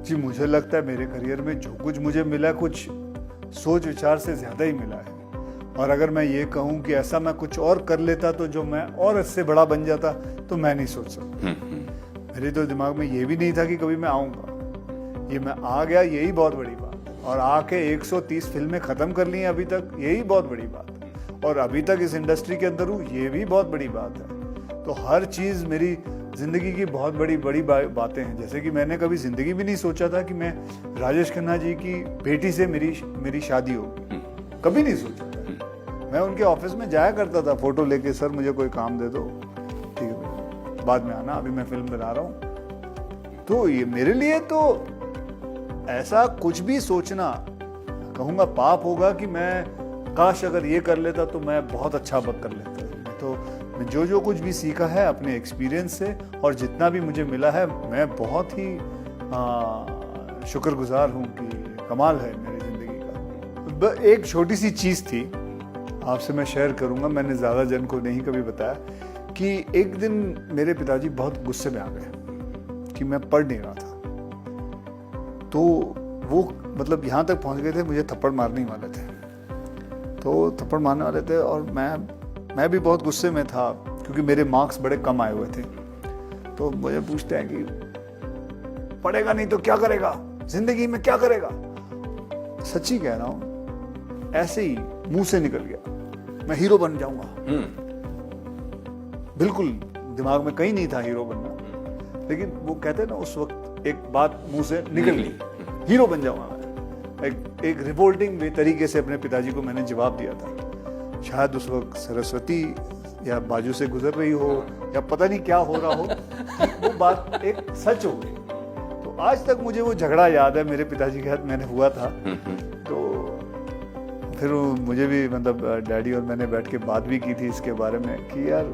जी, मुझे लगता है मेरे करियर में जो कुछ मुझे मिला, कुछ सोच विचार से ज़्यादा ही मिला है। और अगर मैं ये कहूँ कि ऐसा मैं कुछ और कर लेता तो जो मैं और इससे बड़ा बन जाता, तो मैं नहीं सोच सकता। मेरे तो दिमाग में ये भी नहीं था कि कभी मैं आऊँगा। ये मैं आ गया, यही बहुत बड़ी बात है। और आके 130 फिल्में ख़त्म कर ली हैं अभी तक, यही बहुत बड़ी बात है। और अभी तक इस इंडस्ट्री के अंदर हूँ, ये भी बहुत बड़ी बात है। तो हर चीज़ मेरी ज़िंदगी की बहुत बड़ी बड़ी बातें हैं। जैसे कि मैंने कभी ज़िंदगी भी नहीं सोचा था कि मैं राजेश खन्ना जी की बेटी से मेरी शादी होगी, कभी नहीं सोचा था। मैं उनके ऑफिस में जाया करता था फोटो लेके, सर मुझे कोई काम दे दो, ठीक है बाद में आना, अभी मैं फिल्म बना रहा हूँ। तो ये मेरे लिए तो ऐसा कुछ भी सोचना, कहूँगा पाप होगा कि मैं काश अगर ये कर लेता तो मैं बहुत अच्छा कर लेता। तो जो जो कुछ भी सीखा है अपने एक्सपीरियंस से और जितना भी मुझे मिला है, मैं बहुत ही शुक्रगुजार हूँ कि कमाल है मेरी ज़िंदगी का। एक छोटी सी चीज़ थी आपसे मैं शेयर करूँगा, मैंने ज़्यादा जन को नहीं कभी बताया, कि एक दिन मेरे पिताजी बहुत गुस्से में आ गए कि मैं पढ़ नहीं रहा था। तो वो मतलब यहाँ तक पहुँच गए थे, मुझे थप्पड़ मारने ही वाले थे। तो थप्पड़ मारने वाले थे और मैं भी बहुत गुस्से में था क्योंकि मेरे मार्क्स बड़े कम आए हुए थे। तो मुझे पूछते हैं कि पढ़ेगा नहीं तो क्या करेगा, जिंदगी में क्या करेगा। सच्ची कह रहा हूँ, ऐसे ही मुंह से निकल गया, मैं हीरो बन जाऊंगा। बिल्कुल दिमाग में कहीं नहीं था हीरो बनना, लेकिन वो कहते ना उस वक्त एक बात मुंह से निकल गई, हीरो बन जाऊंगा मैं। एक रिवोल्टिंग तरीके से अपने पिताजी को मैंने जवाब दिया था। शायद उस वक्त सरस्वती या बाजू से गुजर रही हो या पता नहीं क्या हो रहा हो, वो बात एक सच हो गई। तो आज तक मुझे वो झगड़ा याद है, मेरे पिताजी के साथ मैंने हुआ था। तो फिर मुझे भी मतलब डैडी और मैंने बैठ के बात भी की थी इसके बारे में कि यार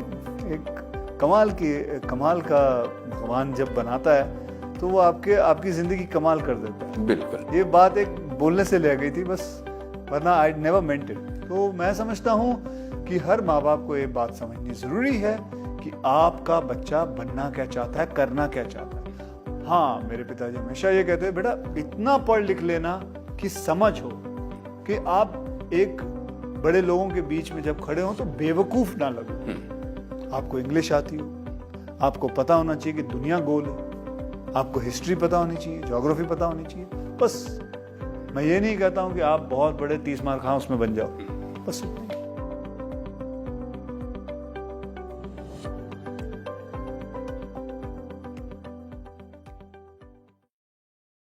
एक कमाल का भगवान जब बनाता है तो वो आपकी जिंदगी कमाल कर देता है। बिल्कुल, ये बात एक बोलने से ले गई थी बस, वरना आई नेवर मेंट इट। तो मैं समझता हूँ कि हर माँ बाप को ये बात समझनी जरूरी है कि आपका बच्चा बनना क्या चाहता है, करना क्या चाहता है। हाँ, मेरे पिताजी हमेशा ये कहते हैं, बेटा इतना पढ़ लिख लेना कि समझ हो कि आप एक बड़े लोगों के बीच में जब खड़े हो तो बेवकूफ ना लगो। आपको इंग्लिश आती हो, आपको पता होना चाहिए कि दुनिया गोल है, आपको हिस्ट्री पता होनी चाहिए, ज्योग्राफी पता होनी चाहिए। बस मैं ये नहीं कहता हूँ कि आप बहुत बड़े 30 मार्क उसमें बन जाओ, बस